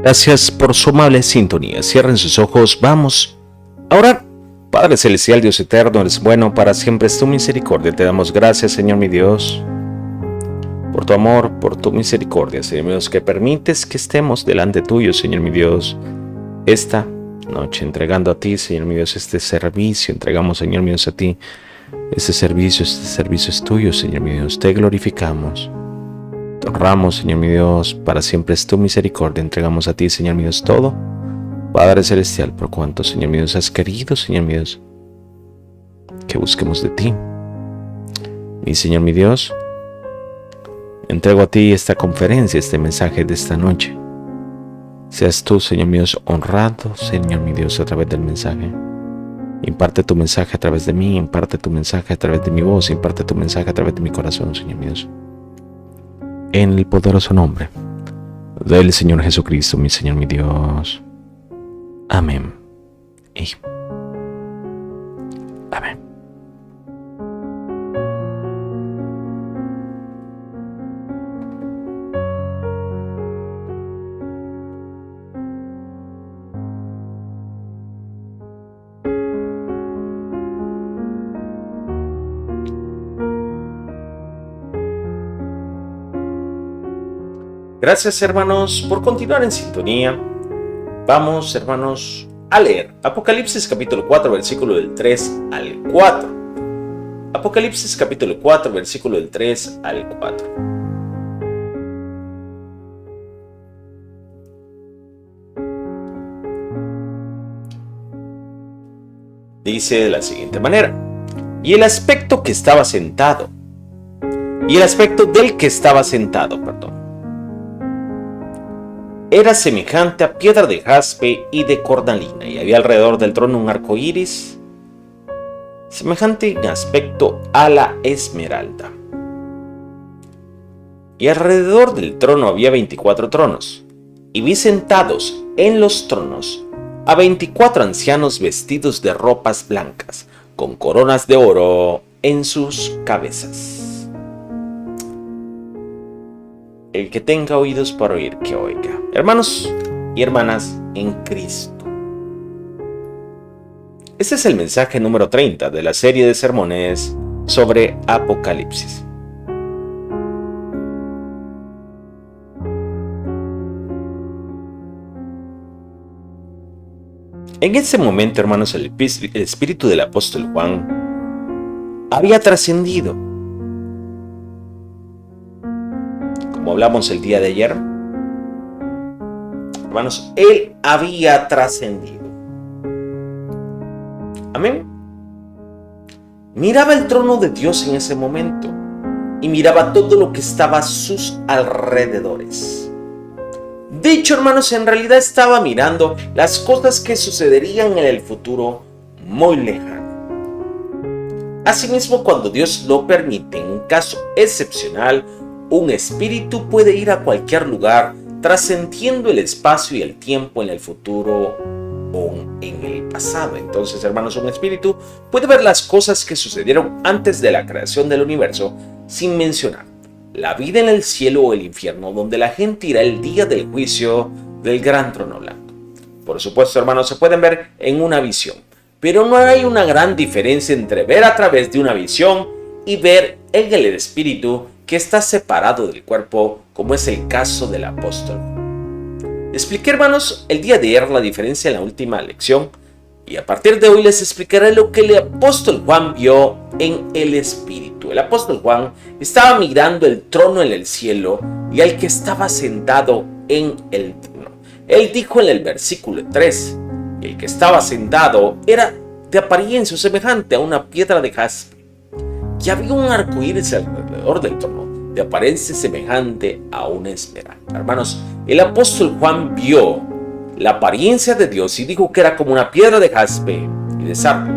Gracias por su amable sintonía. Cierren sus ojos, vamos a orar. Padre Celestial, Dios eterno, eres bueno, para siempre es tu misericordia. Te damos gracias, Señor mi Dios, por tu amor, por tu misericordia, Señor mi Dios, que permites que estemos delante tuyo, Señor mi Dios, esta noche, entregando a ti, Señor mi Dios, este servicio. Entregamos, Señor mi Dios, a ti este servicio es tuyo, Señor mi Dios. Te glorificamos. Te honramos, Señor mi Dios, para siempre es tu misericordia. Entregamos a ti, Señor mi Dios, todo. Padre Celestial, por cuanto, Señor mi Dios, has querido, Señor mi Dios, que busquemos de ti. Mi Señor mi Dios, entrego a ti esta conferencia, este mensaje de esta noche. Seas tú, Señor mi Dios, honrado, Señor mi Dios, a través del mensaje. Imparte tu mensaje a través de mí, imparte tu mensaje a través de mi voz, imparte tu mensaje a través de mi corazón, Señor mi Dios. En el poderoso nombre del Señor Jesucristo, mi Señor mi Dios. Amén. Y amén. Gracias, hermanos, por continuar en sintonía. Vamos, hermanos, a leer Apocalipsis capítulo 4, versículo del 3 al 4. Apocalipsis capítulo 4, versículo del 3 al 4. Dice de la siguiente manera: y el aspecto del que estaba sentado, era semejante a piedra de jaspe y de cornalina, y había alrededor del trono un arco iris, semejante en aspecto a la esmeralda. Y alrededor del trono había 24 tronos, y vi sentados en los tronos a 24 ancianos vestidos de ropas blancas, con coronas de oro en sus cabezas. El que tenga oídos para oír, que oiga. Hermanos y hermanas en Cristo, este es el mensaje número 30 de la serie de sermones sobre Apocalipsis. En ese momento, hermanos, el espíritu del apóstol Juan había trascendido. Como hablamos el día de ayer, hermanos, él había trascendido. Amén. Miraba el trono de Dios en ese momento y miraba todo lo que estaba a sus alrededores. De hecho, hermanos, en realidad estaba mirando las cosas que sucederían en el futuro muy lejano. Asimismo, cuando Dios lo permite, en un caso excepcional, un espíritu puede ir a cualquier lugar, trascendiendo el espacio y el tiempo en el futuro o en el pasado. Entonces, hermanos, un espíritu puede ver las cosas que sucedieron antes de la creación del universo, sin mencionar la vida en el cielo o el infierno, donde la gente irá el día del juicio del gran trono blanco. Por supuesto, hermanos, se pueden ver en una visión, pero no hay una gran diferencia entre ver a través de una visión y ver en el espíritu que está separado del cuerpo, como es el caso del apóstol. Expliqué, hermanos, el día de ayer la diferencia en la última lección, y a partir de hoy les explicaré lo que el apóstol Juan vio en el espíritu. El apóstol Juan estaba mirando el trono en el cielo y al que estaba sentado en el trono. Él dijo en el versículo 3, el que estaba sentado era de apariencia semejante a una piedra de jaspe, y había un arco iris alrededor del trono, de apariencia semejante a una esmeralda. Hermanos, el apóstol Juan vio la apariencia de Dios y dijo que era como una piedra de jaspe y de sardio.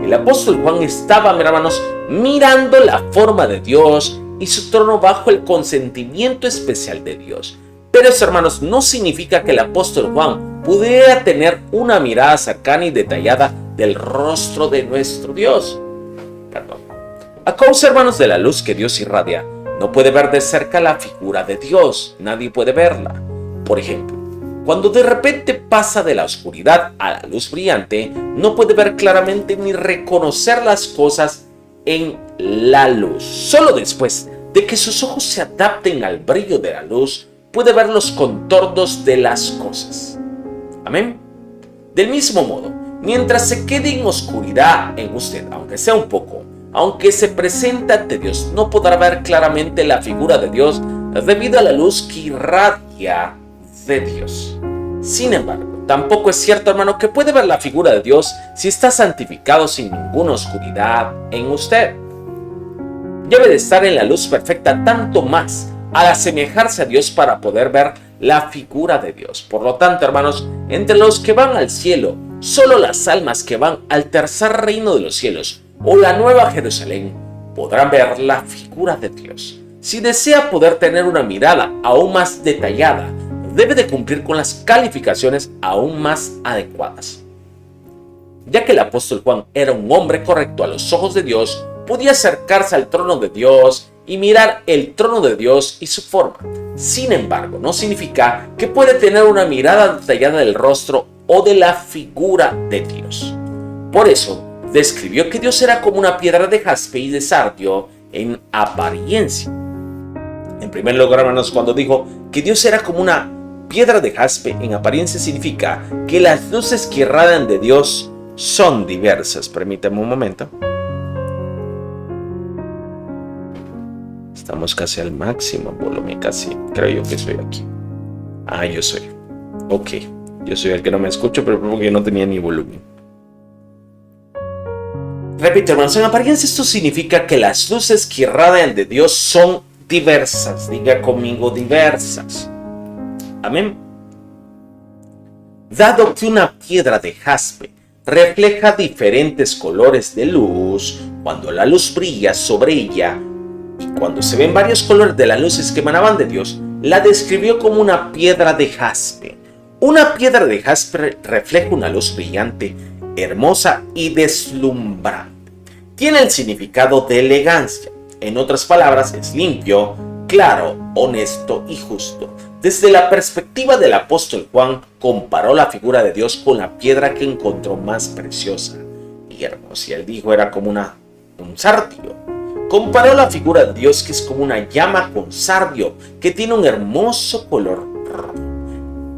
El apóstol Juan estaba, hermanos, mirando la forma de Dios y su trono bajo el consentimiento especial de Dios. Pero eso, hermanos, no significa que el apóstol Juan pudiera tener una mirada cercana y detallada del rostro de nuestro Dios. Perdón. A causa, hermanos, de la luz que Dios irradia, no puede ver de cerca la figura de Dios. Nadie puede verla. Por ejemplo, Cuando de repente pasa de la oscuridad a la luz brillante, no puede ver claramente ni reconocer las cosas en la luz. Solo después de que sus ojos se adapten al brillo de la luz, puede ver los contornos de las cosas. Amén. Del mismo modo, mientras se quede en oscuridad en usted, aunque sea un poco, aunque se presente ante Dios, no podrá ver claramente la figura de Dios debido a la luz que irradia de Dios. Sin embargo, tampoco es cierto, hermano, que puede ver la figura de Dios si está santificado sin ninguna oscuridad en usted. Debe de estar en la luz perfecta tanto más al asemejarse a Dios para poder ver la figura de Dios. Por lo tanto, hermanos, entre los que van al cielo, solo las almas que van al tercer reino de los cielos o la nueva Jerusalén podrán ver la figura de Dios. Si desea poder tener una mirada aún más detallada, debe de cumplir con las calificaciones aún más adecuadas. Ya que el apóstol Juan era un hombre correcto a los ojos de Dios, podía acercarse al trono de Dios y mirar el trono de Dios y su forma. Sin embargo, no significa que puede tener una mirada detallada del rostro o de la figura de Dios. Por eso, describió que Dios era como una piedra de jaspe y de sardio en apariencia. En primer lugar, hermanos, cuando dijo que Dios era como una piedra de jaspe en apariencia, significa que las luces que irradian de Dios son diversas. Permítame un momento. Estamos casi al máximo volumen, casi. Creo yo que soy aquí. Yo soy. Ok. Yo soy el que no me escucho, pero porque yo no tenía ni volumen. Repito, hermanos, en apariencia esto significa que las luces que irradian de Dios son diversas. Diga conmigo, diversas. Amén. Dado que una piedra de jaspe refleja diferentes colores de luz, cuando la luz brilla sobre ella y cuando se ven varios colores de las luces que emanaban de Dios, la describió como una piedra de jaspe. Una piedra de jaspe refleja una luz brillante, hermosa y deslumbrante. Tiene el significado de elegancia. En otras palabras, es limpio, claro, honesto y justo. Desde la perspectiva del apóstol Juan, comparó la figura de Dios con la piedra que encontró más preciosa y hermosa. Y él dijo era como un sardio. Comparó la figura de Dios, que es como una llama con sardio, que tiene un hermoso color rojo.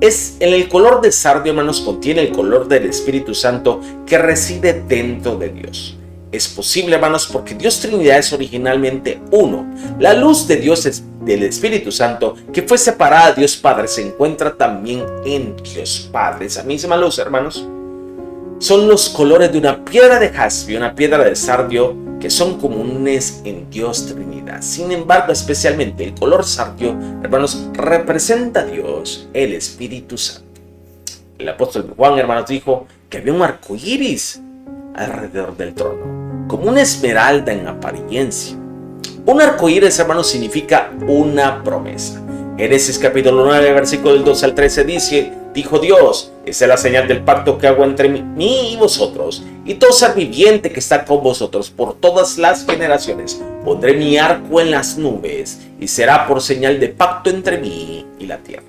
En el color de sardio, hermanos, contiene el color del Espíritu Santo que reside dentro de Dios. Es posible, hermanos, porque Dios Trinidad es originalmente uno. La luz de Dios del Espíritu Santo, que fue separada de Dios Padre, se encuentra también en Dios Padre. Esa misma luz, hermanos, son los colores de una piedra de jaspe y una piedra de sardio que son comunes en Dios Trinidad. Sin embargo, especialmente el color sardio, hermanos, representa a Dios, el Espíritu Santo. El apóstol Juan, hermanos, dijo que había un arco iris alrededor del trono, como una esmeralda en apariencia. Un arco iris, hermanos, significa una promesa. Génesis capítulo 9, versículo del 2 al 13 dijo Dios: esa es la señal del pacto que hago entre mí y vosotros, y todo ser viviente que está con vosotros por todas las generaciones. Pondré mi arco en las nubes, y será por señal de pacto entre mí y la tierra.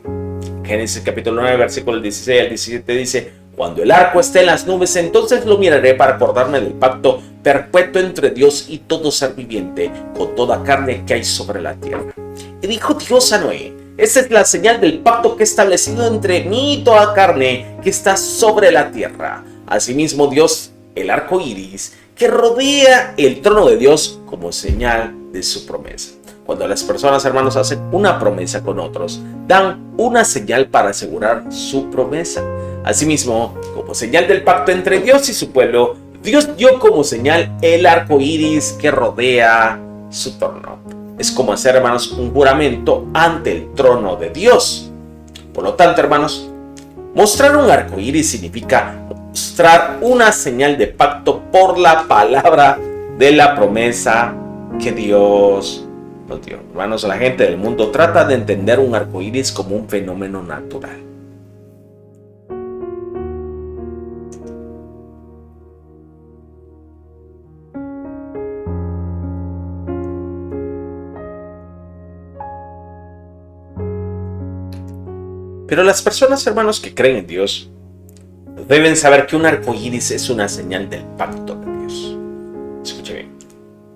Génesis capítulo 9, versículo 16 al 17 dice: cuando el arco esté en las nubes, entonces lo miraré para acordarme del pacto perpetuo entre Dios y todo ser viviente, con toda carne que hay sobre la tierra. Y dijo Dios a Noé: esa es la señal del pacto que he establecido entre mí y toda carne que está sobre la tierra. Asimismo, Dios, el arco iris, que rodea el trono de Dios como señal de su promesa. Cuando las personas, hermanos, hacen una promesa con otros, dan una señal para asegurar su promesa. Asimismo, como señal del pacto entre Dios y su pueblo, Dios dio como señal el arco iris que rodea su trono. Es como hacer, hermanos, un juramento ante el trono de Dios. Por lo tanto, hermanos, mostrar un arco iris significa mostrar una señal de pacto por la palabra de la promesa que Dios nos dio. Hermanos, la gente del mundo trata de entender un arco iris como un fenómeno natural. Pero las personas, hermanos, que creen en Dios deben saber que un arco iris es una señal del pacto de Dios. Escuche bien.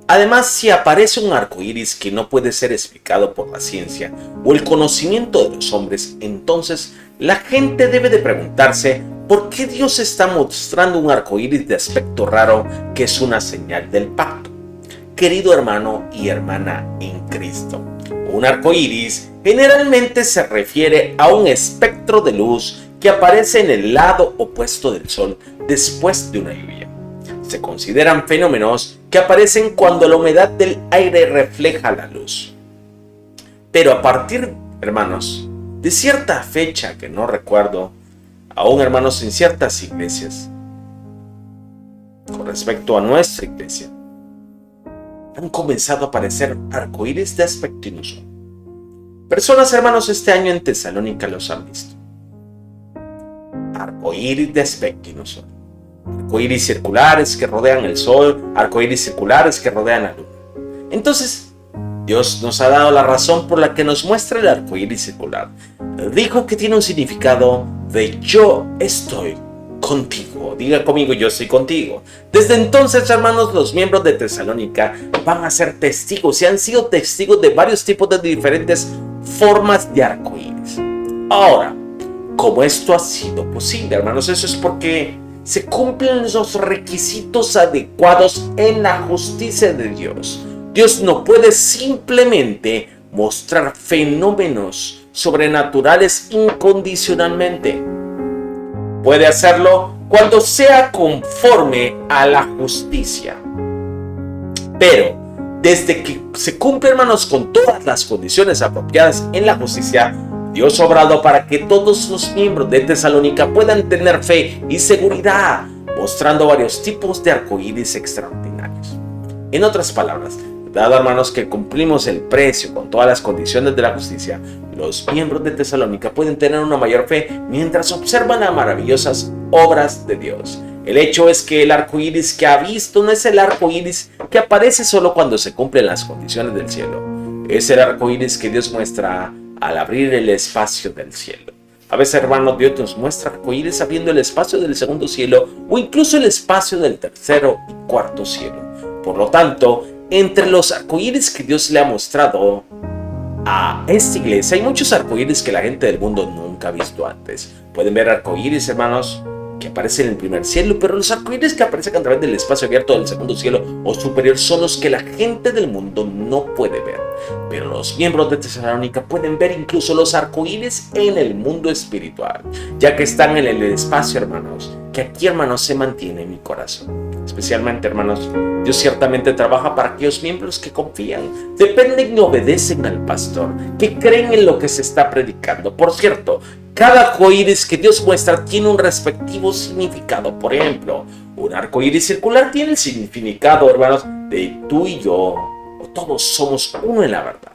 Además, si aparece un arco iris que no puede ser explicado por la ciencia o el conocimiento de los hombres, entonces la gente debe de preguntarse por qué Dios está mostrando un arco iris de aspecto raro que es una señal del pacto. Querido hermano y hermana en Cristo, un arco iris generalmente se refiere a un espectro de luz que aparece en el lado opuesto del sol después de una lluvia. Se consideran fenómenos que aparecen cuando la humedad del aire refleja la luz. Pero a partir, hermanos, de cierta fecha que no recuerdo, aún hermanos en ciertas iglesias, con respecto a nuestra iglesia, han comenzado a aparecer arcoíris de aspecto inusual. Personas, hermanos, este año en Tesalónica los han visto. Arcoíris de aspecto inusual. Arcoíris circulares que rodean el sol, arcoíris circulares que rodean la luna. Entonces, Dios nos ha dado la razón por la que nos muestra el arcoíris circular. Dijo que tiene un significado de yo estoy contigo. Diga conmigo, yo estoy contigo. Desde entonces, hermanos, los miembros de Tesalónica van a ser testigos y han sido testigos de varios tipos de diferentes formas de arcoíris. Ahora, ¿cómo esto ha sido posible, hermanos? Eso es porque se cumplen los requisitos adecuados en la justicia de Dios. Dios no puede simplemente mostrar fenómenos sobrenaturales incondicionalmente. Puede hacerlo cuando sea conforme a la justicia. Pero desde que se cumple, hermanos, con todas las condiciones apropiadas en la justicia, Dios ha obrado para que todos los miembros de Tesalónica puedan tener fe y seguridad, mostrando varios tipos de arcoíris extraordinarios. En otras palabras, dado, hermanos, que cumplimos el precio con todas las condiciones de la justicia, los miembros de Tesalónica pueden tener una mayor fe mientras observan las maravillosas obras de Dios. El hecho es que el arco iris que ha visto no es el arco iris que aparece solo cuando se cumplen las condiciones del cielo. Es el arco iris que Dios muestra al abrir el espacio del cielo. A veces, hermanos, Dios nos muestra arco iris abriendo el espacio del segundo cielo o incluso el espacio del tercero y cuarto cielo. Por lo tanto, entre los arcoíris que Dios le ha mostrado a esta iglesia, hay muchos arcoíris que la gente del mundo nunca ha visto antes. Pueden ver arcoíris, hermanos, que aparecen en el primer cielo, pero los arcoíris que aparecen a través del espacio abierto del segundo cielo o superior son los que la gente del mundo no puede ver. Pero los miembros de Tesalónica pueden ver incluso los arcoíris en el mundo espiritual, ya que están en el espacio, hermanos, que aquí, hermanos, se mantiene en mi corazón. Especialmente, hermanos, Dios ciertamente trabaja para aquellos miembros que confían, dependen y obedecen al pastor, que creen en lo que se está predicando. Por cierto, cada arcoíris que Dios muestra tiene un respectivo significado. Por ejemplo, un arcoíris circular tiene el significado, hermanos, de tú y yo, o todos somos uno en la verdad.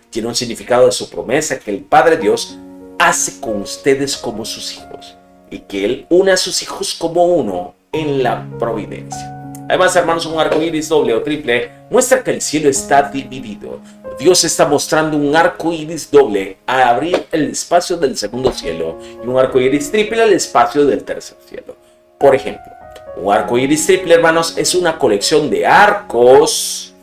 Tiene un significado de su promesa que el Padre Dios hace con ustedes como sus hijos, y que Él une a sus hijos como uno en la providencia. Además, hermanos, un arco iris doble o triple muestra que el cielo está dividido. Dios está mostrando un arco iris doble al abrir el espacio del segundo cielo y un arco iris triple al espacio del tercer cielo. Por ejemplo, un arco iris triple, hermanos, es una colección de arcos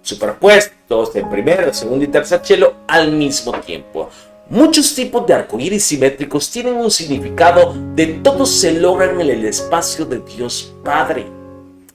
superpuestos de primero, segundo y tercer cielo al mismo tiempo. Muchos tipos de arcoíris simétricos tienen un significado de todos se logran en el espacio de Dios Padre.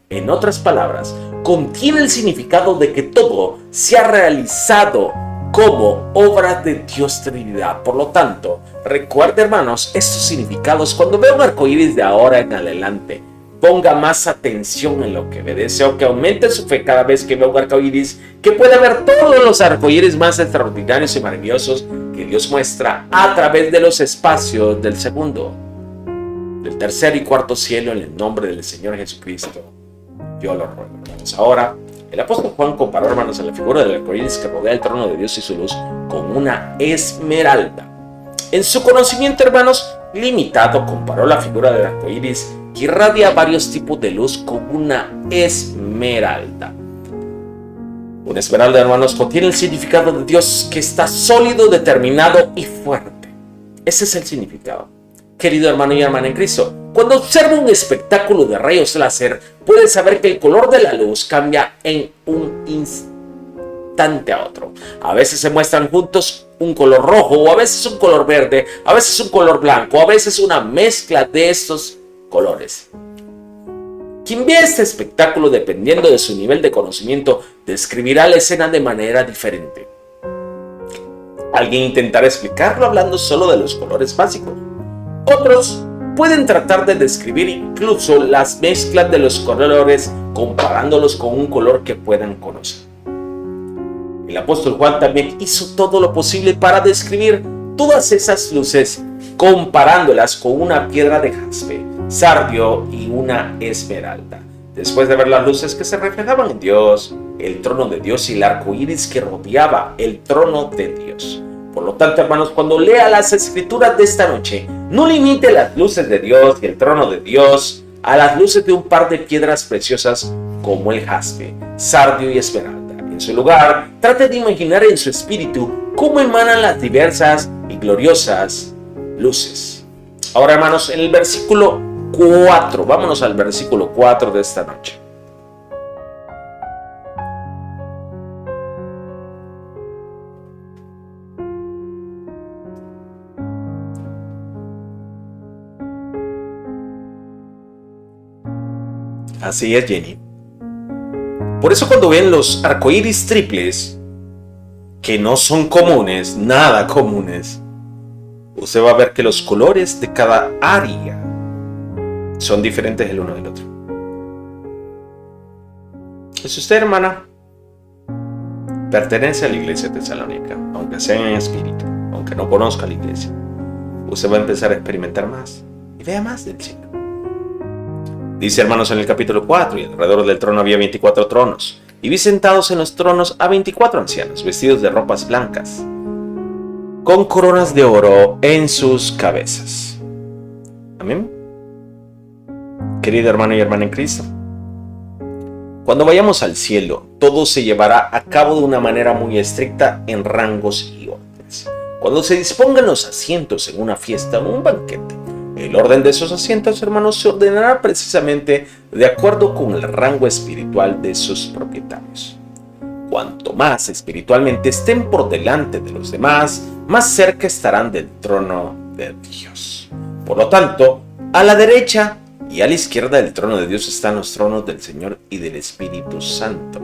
En otras palabras, contiene el significado de que todo se ha realizado como obra de Dios Trinidad. Por lo tanto, recuerde, hermanos, estos significados cuando vea un arcoíris de ahora en adelante. Ponga más atención en lo que ve. Deseo que aumente su fe cada vez que vea un arcoíris, que pueda ver todos los arcoíris más extraordinarios y maravillosos que Dios muestra a través de los espacios del segundo, del tercer y cuarto cielo, en el nombre del Señor Jesucristo. Yo lo ruego, hermanos. Ahora, el apóstol Juan comparó, hermanos, a la figura del arcoíris que rodea el trono de Dios y su luz con una esmeralda. En su conocimiento, hermanos, limitado, comparó la figura del arcoíris que irradia varios tipos de luz con una esmeralda. Una esmeralda, hermanos, contiene el significado de Dios que está sólido, determinado y fuerte. Ese es el significado. Querido hermano y hermana en Cristo, cuando observa un espectáculo de rayos láser, puede saber que el color de la luz cambia en un instante a otro. A veces se muestran juntos un color rojo, o a veces un color verde, a veces un color blanco, a veces una mezcla de estos colores. Quien vea este espectáculo, dependiendo de su nivel de conocimiento, describirá la escena de manera diferente. Alguien intentará explicarlo hablando solo de los colores básicos. Otros pueden tratar de describir incluso las mezclas de los colores comparándolos con un color que puedan conocer. El apóstol Juan también hizo todo lo posible para describir todas esas luces comparándolas con una piedra de jaspe, sardio y una esmeralda. Después de ver las luces que se reflejaban en Dios, el trono de Dios y el arco iris que rodeaba el trono de Dios. Por lo tanto, hermanos, cuando lea las escrituras de esta noche, no limite las luces de Dios y el trono de Dios a las luces de un par de piedras preciosas como el jaspe, sardio y esmeralda. En su lugar, trate de imaginar en su espíritu cómo emanan las diversas y gloriosas luces. Ahora, hermanos, en el versículo 4, vámonos al versículo 4 de esta noche. Así es, Jenny. Por eso cuando ven los arcoíris triples, que no son comunes, nada comunes, usted va a ver que los colores de cada área son diferentes el uno del otro. Si usted, hermana, pertenece a la iglesia tesalónica, aunque sea en espíritu, aunque no conozca la iglesia, usted va a empezar a experimentar más y vea más del cielo. Dice, hermanos, en el capítulo 4, y alrededor del trono había 24 tronos, y vi sentados en los tronos a 24 ancianos, vestidos de ropas blancas, con coronas de oro en sus cabezas. Amén. Querido hermano y hermana en Cristo, cuando vayamos al cielo, todo se llevará a cabo de una manera muy estricta en rangos y órdenes. Cuando se dispongan los asientos en una fiesta o un banquete, el orden de esos asientos, hermanos, se ordenará precisamente de acuerdo con el rango espiritual de sus propietarios. Cuanto más espiritualmente estén por delante de los demás, más cerca estarán del trono de Dios. Por lo tanto, a la derecha y a la izquierda del trono de Dios están los tronos del Señor y del Espíritu Santo.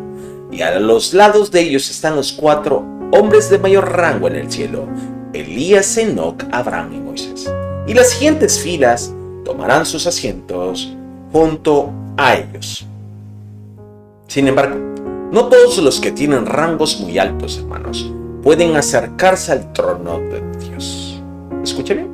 Y a los lados de ellos están los 4 hombres de mayor rango en el cielo: Elías, Enoc, Abraham y Moisés. Y las siguientes filas tomarán sus asientos junto a ellos. Sin embargo, no todos los que tienen rangos muy altos, hermanos, pueden acercarse al trono de Dios. Escuche bien.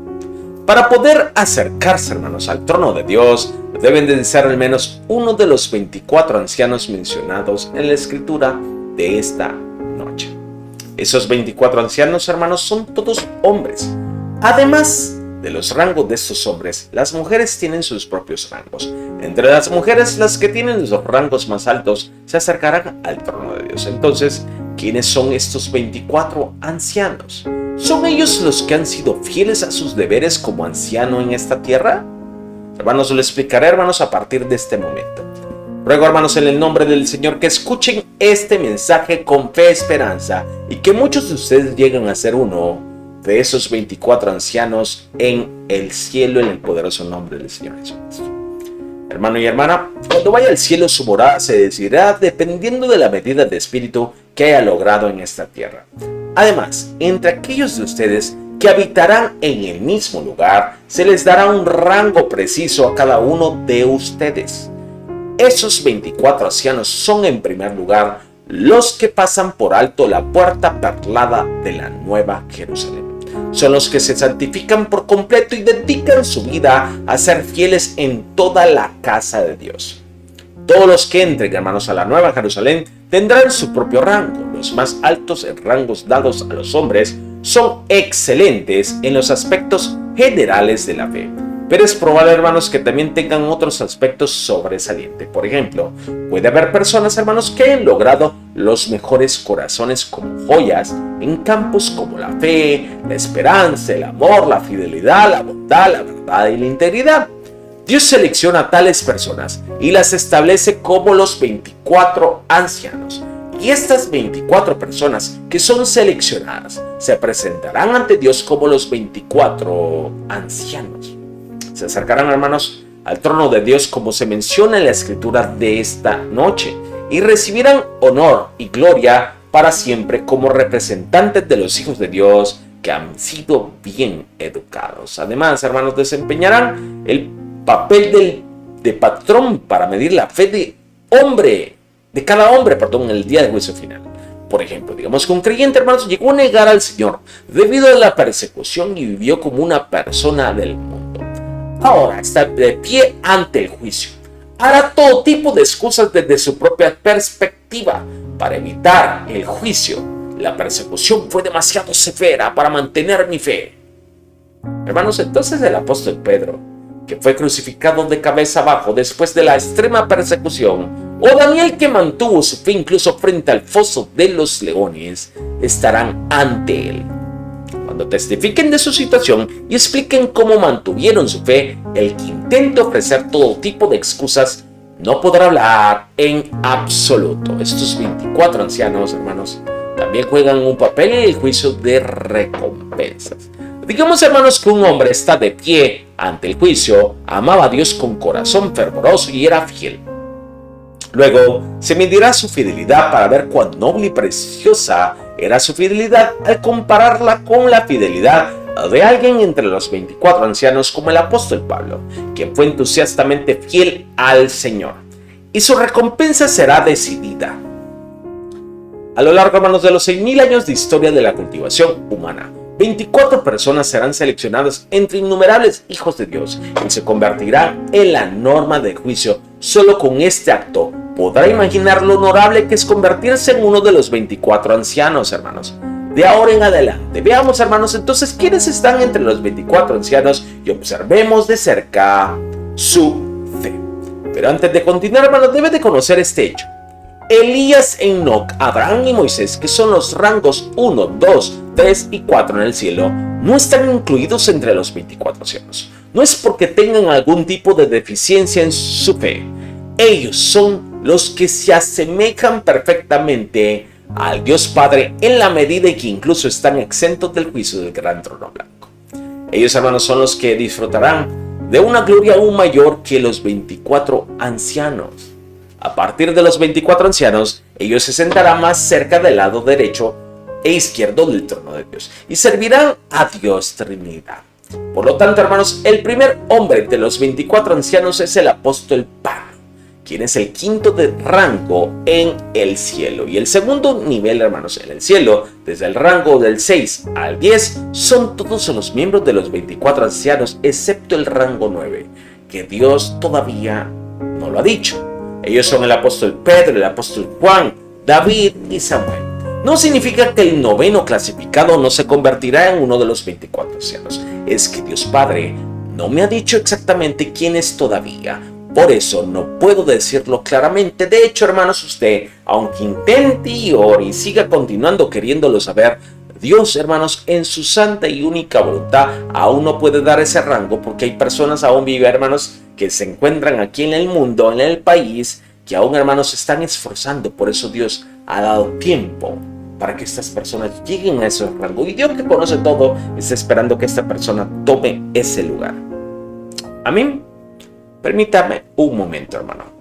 Para poder acercarse, hermanos, al trono de Dios, deben de ser al menos uno de los 24 ancianos mencionados en la escritura de esta noche. Esos 24 ancianos, hermanos, son todos hombres. Además de los rangos de estos hombres, las mujeres tienen sus propios rangos. Entre las mujeres, las que tienen los rangos más altos se acercarán al trono de Dios. Entonces, ¿quiénes son estos 24 ancianos? ¿Son ellos los que han sido fieles a sus deberes como anciano en esta tierra? Hermanos, lo explicaré, hermanos, a partir de este momento. Ruego, hermanos, en el nombre del Señor, que escuchen este mensaje con fe y esperanza, y que muchos de ustedes lleguen a ser uno de esos 24 ancianos en el cielo, en el poderoso nombre del Señor Jesucristo. Hermano y hermana, cuando vaya al cielo, su morada se decidirá dependiendo de la medida de espíritu que haya logrado en esta tierra. Además, entre aquellos de ustedes que habitarán en el mismo lugar, se les dará un rango preciso a cada uno de ustedes. Esos 24 ancianos son, en primer lugar, los que pasan por alto la puerta perlada de la Nueva Jerusalén. Son los que se santifican por completo y dedican su vida a ser fieles en toda la casa de Dios. Todos los que entren, hermanos, a la Nueva Jerusalén tendrán su propio rango. Los más altos en rangos dados a los hombres son excelentes en los aspectos generales de la fe. Pero es probable, hermanos, que también tengan otros aspectos sobresalientes. Por ejemplo, puede haber personas, hermanos, que han logrado los mejores corazones como joyas en campos como la fe, la esperanza, el amor, la fidelidad, la bondad, la verdad y la integridad. Dios selecciona a tales personas y las establece como los 24 ancianos. Y estas 24 personas que son seleccionadas se presentarán ante Dios como los 24 ancianos. Se acercarán, hermanos, al trono de Dios como se menciona en la escritura de esta noche y recibirán honor y gloria para siempre como representantes de los hijos de Dios que han sido bien educados. Además, hermanos, desempeñarán el papel de patrón para medir la fe de cada hombre, en el día del juicio final. Por ejemplo, digamos que un creyente, hermanos, llegó a negar al Señor debido a la persecución y vivió como una persona del mundo. Ahora está de pie ante el juicio. Hará todo tipo de excusas desde su propia perspectiva para evitar el juicio. La persecución fue demasiado severa para mantener mi fe. Hermanos, entonces el apóstol Pedro, que fue crucificado de cabeza abajo después de la extrema persecución, o Daniel, que mantuvo su fe incluso frente al foso de los leones, estarán ante él. Cuando testifiquen de su situación y expliquen cómo mantuvieron su fe, el que intente ofrecer todo tipo de excusas no podrá hablar en absoluto. Estos 24 ancianos, hermanos, también juegan un papel en el juicio de recompensas. Digamos, hermanos, que un hombre está de pie ante el juicio, amaba a Dios con corazón fervoroso y era fiel. Luego se medirá su fidelidad para ver cuán noble y preciosa era su fidelidad al compararla con la fidelidad de alguien entre los 24 ancianos como el apóstol Pablo, quien fue entusiastamente fiel al Señor. Y su recompensa será decidida a lo largo, hermanos, de los 6.000 años de historia de la cultivación humana. 24 personas serán seleccionadas entre innumerables hijos de Dios y se convertirán en la norma de juicio. Solo con este acto podrá imaginar lo honorable que es convertirse en uno de los 24 ancianos, hermanos. De ahora en adelante, veamos, hermanos, entonces quiénes están entre los 24 ancianos y observemos de cerca su fe. Pero antes de continuar, hermanos, debe de conocer este hecho. Elías, Enoc, Abraham y Moisés, que son los rangos 1, 2, 3 y 4 en el cielo, no están incluidos entre los 24 ancianos. No es porque tengan algún tipo de deficiencia en su fe. Ellos son los que se asemejan perfectamente al Dios Padre en la medida en que incluso están exentos del juicio del gran trono blanco. Ellos, hermanos, son los que disfrutarán de una gloria aún mayor que los 24 ancianos. A partir de los 24 ancianos, ellos se sentarán más cerca del lado derecho e izquierdo del trono de Dios y servirán a Dios Trinidad. Por lo tanto, hermanos, el primer hombre de los 24 ancianos es el apóstol Pablo, quien es el quinto de rango en el cielo. Y el segundo nivel, hermanos, en el cielo, desde el rango del 6 al 10, son todos los miembros de los 24 ancianos, excepto el rango 9, que Dios todavía no lo ha dicho. Ellos son el apóstol Pedro, el apóstol Juan, David y Samuel. No significa que el noveno clasificado no se convertirá en uno de los 24 ancianos. Es que Dios Padre no me ha dicho exactamente quién es todavía. Por eso no puedo decirlo claramente. De hecho, hermanos, usted, aunque intente y ore y siga continuando queriéndolo saber, Dios, hermanos, en su santa y única voluntad, aún no puede dar ese rango, porque hay personas aún vivas, hermanos, que se encuentran aquí en el mundo, en el país, que aún, hermanos, se están esforzando. Por eso Dios ha dado tiempo para que estas personas lleguen a ese rango. Y Dios, que conoce todo, está esperando que esta persona tome ese lugar. Amén. Permítame un momento, hermano.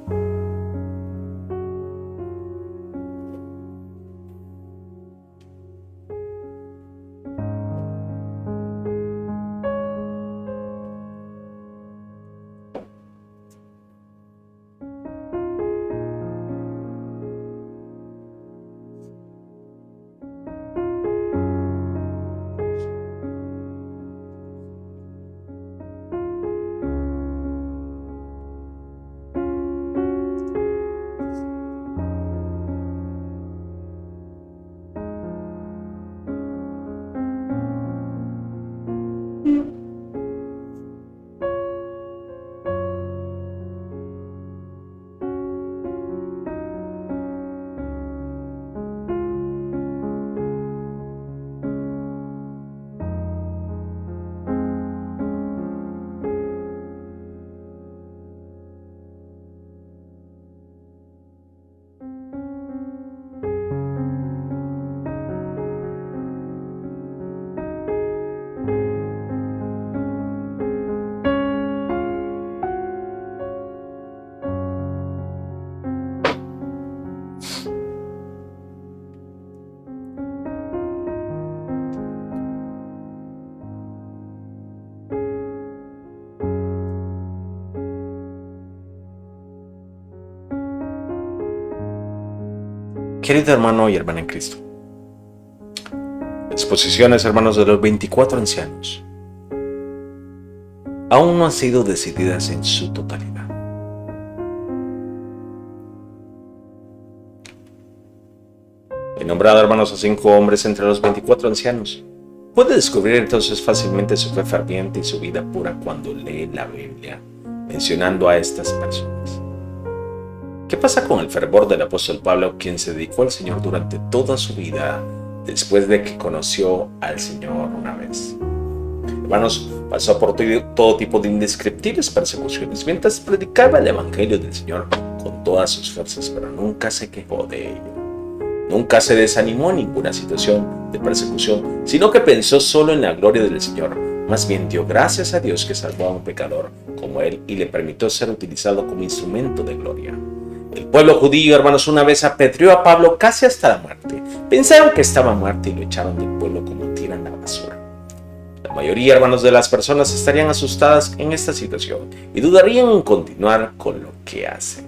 Querido hermano y hermana en Cristo, exposiciones, hermanos, de los 24 ancianos aún no han sido decididas en su totalidad. He nombrado, hermanos, a 5 hombres entre los 24 ancianos. Puede descubrir entonces fácilmente su fe ferviente y su vida pura cuando lee la Biblia, mencionando a estas personas. ¿Qué pasa con el fervor del apóstol Pablo, quien se dedicó al Señor durante toda su vida después de que conoció al Señor una vez? Hermanos, pasó por todo tipo de indescriptibles persecuciones mientras predicaba el Evangelio del Señor con todas sus fuerzas, pero nunca se quejó de ello. Nunca se desanimó en ninguna situación de persecución, sino que pensó solo en la gloria del Señor. Más bien dio gracias a Dios que salvó a un pecador como él y le permitió ser utilizado como instrumento de gloria. El pueblo judío, hermanos, una vez apedreó a Pablo casi hasta la muerte. Pensaron que estaba muerto y lo echaron del pueblo como tiran la basura. La mayoría, hermanos, de las personas estarían asustadas en esta situación y dudarían en continuar con lo que hacen.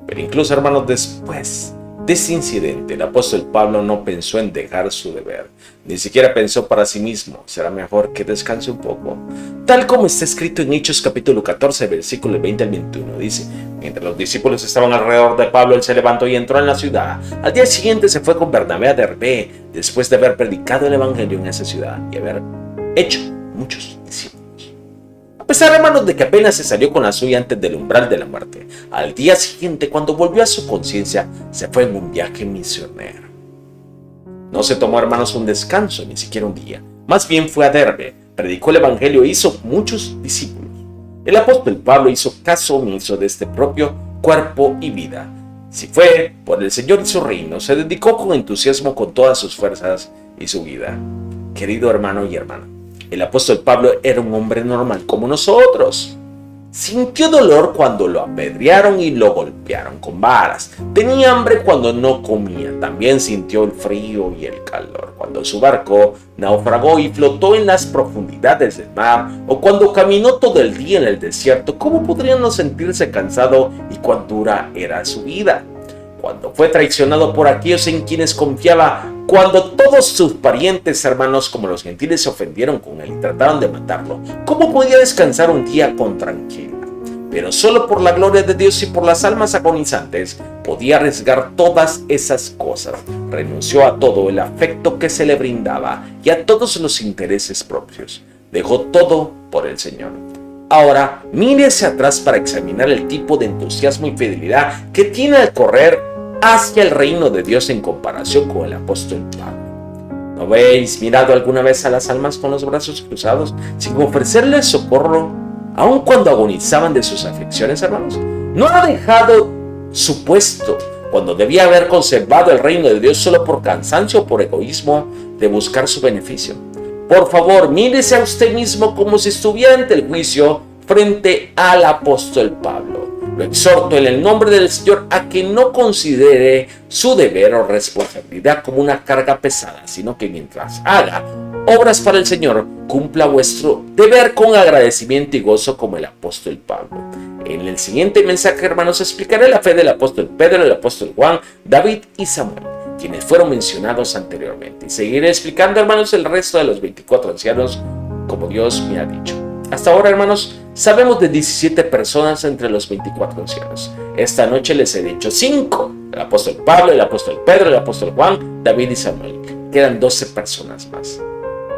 Pero incluso, hermanos, después de ese incidente, el apóstol Pablo no pensó en dejar su deber, ni siquiera pensó para sí mismo: será mejor que descanse un poco. Tal como está escrito en Hechos capítulo 14, versículos 20 al 21, dice: mientras los discípulos estaban alrededor de Pablo, él se levantó y entró en la ciudad. Al día siguiente se fue con Bernabé a Derbe, después de haber predicado el evangelio en esa ciudad y haber hecho muchos discípulos. A pesar, hermanos, de que apenas se salió con la suya antes del umbral de la muerte, al día siguiente, cuando volvió a su conciencia, se fue en un viaje misionero. No se tomó, hermanos, un descanso, ni siquiera un día. Más bien fue a Derbe, predicó el evangelio e hizo muchos discípulos. El apóstol Pablo hizo caso omiso de este propio cuerpo y vida. Si fue por el Señor y su reino, se dedicó con entusiasmo con todas sus fuerzas y su vida. Querido hermano y hermana, el apóstol Pablo era un hombre normal como nosotros. Sintió dolor cuando lo apedrearon y lo golpearon con varas. Tenía hambre cuando no comía. También sintió el frío y el calor cuando su barco naufragó y flotó en las profundidades del mar, o cuando caminó todo el día en el desierto. ¿Cómo podría no sentirse cansado y cuán dura era su vida? Cuando fue traicionado por aquellos en quienes confiaba, cuando todos sus parientes, hermanos, como los gentiles, se ofendieron con él y trataron de matarlo, ¿cómo podía descansar un día con tranquilidad? Pero solo por la gloria de Dios y por las almas agonizantes podía arriesgar todas esas cosas. Renunció a todo el afecto que se le brindaba y a todos los intereses propios. Dejó todo por el Señor. Ahora, mire hacia atrás para examinar el tipo de entusiasmo y fidelidad que tiene al correr hacia el reino de Dios en comparación con el apóstol Pablo. ¿No habéis mirado alguna vez a las almas con los brazos cruzados sin ofrecerles socorro, aun cuando agonizaban de sus aflicciones, hermanos? ¿No ha dejado su puesto cuando debía haber conservado el reino de Dios solo por cansancio o por egoísmo de buscar su beneficio? Por favor, mírese a usted mismo como si estuviera ante el juicio frente al apóstol Pablo. Lo exhorto en el nombre del Señor a que no considere su deber o responsabilidad como una carga pesada, sino que mientras haga obras para el Señor, cumpla vuestro deber con agradecimiento y gozo como el apóstol Pablo. En el siguiente mensaje, hermanos, explicaré la fe del apóstol Pedro, el apóstol Juan, David y Samuel, quienes fueron mencionados anteriormente. Y seguiré explicando, hermanos, el resto de los 24 ancianos como Dios me ha dicho. Hasta ahora, hermanos, sabemos de 17 personas entre los 24 ancianos. Esta noche les he dicho 5. El apóstol Pablo, el apóstol Pedro, el apóstol Juan, David y Samuel. Quedan 12 personas más.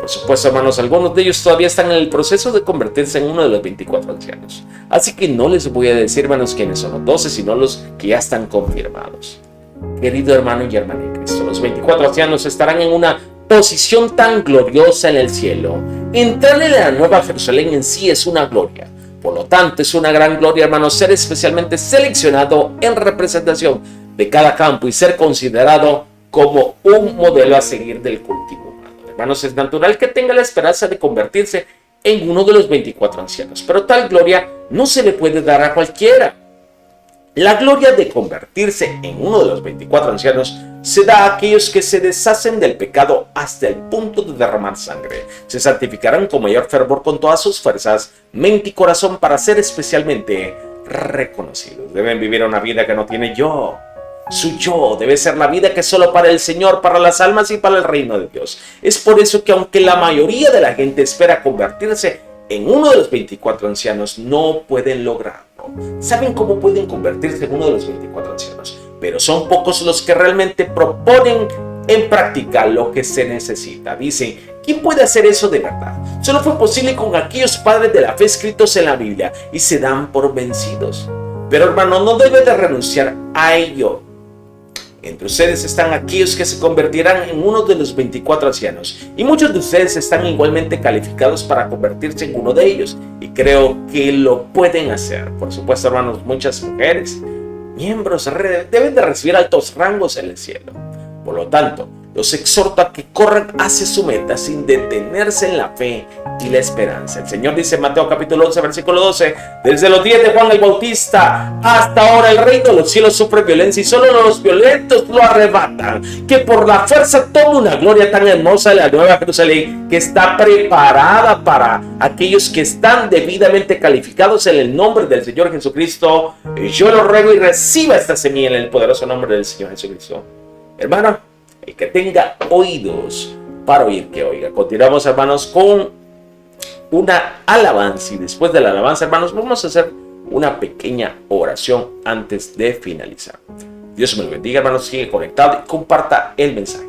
Por supuesto, hermanos, algunos de ellos todavía están en el proceso de convertirse en uno de los 24 ancianos. Así que no les voy a decir, hermanos, quiénes son los 12, sino los que ya están confirmados. Querido hermano y hermana en Cristo, los 24 ancianos estarán en una posición tan gloriosa en el cielo. Entrar en la Nueva Jerusalén en sí es una gloria. Por lo tanto, es una gran gloria, hermanos, ser especialmente seleccionado en representación de cada campo y ser considerado como un modelo a seguir del cultivo humano. Hermanos, es natural que tenga la esperanza de convertirse en uno de los 24 ancianos, pero tal gloria no se le puede dar a cualquiera. La gloria de convertirse en uno de los 24 ancianos se da a aquellos que se deshacen del pecado hasta el punto de derramar sangre. Se santificarán con mayor fervor con todas sus fuerzas, mente y corazón para ser especialmente reconocidos. Deben vivir una vida que no tiene yo. Su yo debe ser la vida que es solo para el Señor, para las almas y para el reino de Dios. Es por eso que aunque la mayoría de la gente espera convertirse en uno de los 24 ancianos, no pueden lograrlo. ¿Saben cómo pueden convertirse en uno de los 24 ancianos? Pero son pocos los que realmente proponen en práctica lo que se necesita. Dicen, ¿quién puede hacer eso de verdad? Solo fue posible con aquellos padres de la fe escritos en la Biblia y se dan por vencidos. Pero hermano, no debe de renunciar a ello. Entre ustedes están aquellos que se convertirán en uno de los 24 ancianos, y muchos de ustedes están igualmente calificados para convertirse en uno de ellos, y creo que lo pueden hacer. Por supuesto, hermanos, muchas mujeres, miembros, deben de recibir altos rangos en el cielo. Por lo tanto, los exhorto a que corran hacia su meta sin detenerse en la fe y la esperanza. El Señor dice en Mateo capítulo 11, versículo 12, desde los días de Juan el Bautista hasta ahora el reino de los cielos sufre violencia y solo los violentos lo arrebatan, que por la fuerza toma una gloria tan hermosa de la nueva Jerusalén que está preparada para aquellos que están debidamente calificados en el nombre del Señor Jesucristo. Yo lo ruego y reciba esta semilla en el poderoso nombre del Señor Jesucristo. Hermano, el que tenga oídos para oír, que oiga. Continuamos, hermanos, con una alabanza, y después de la alabanza, hermanos, vamos a hacer una pequeña oración antes de finalizar. Dios me lo bendiga, hermanos, sigue conectado y comparta el mensaje.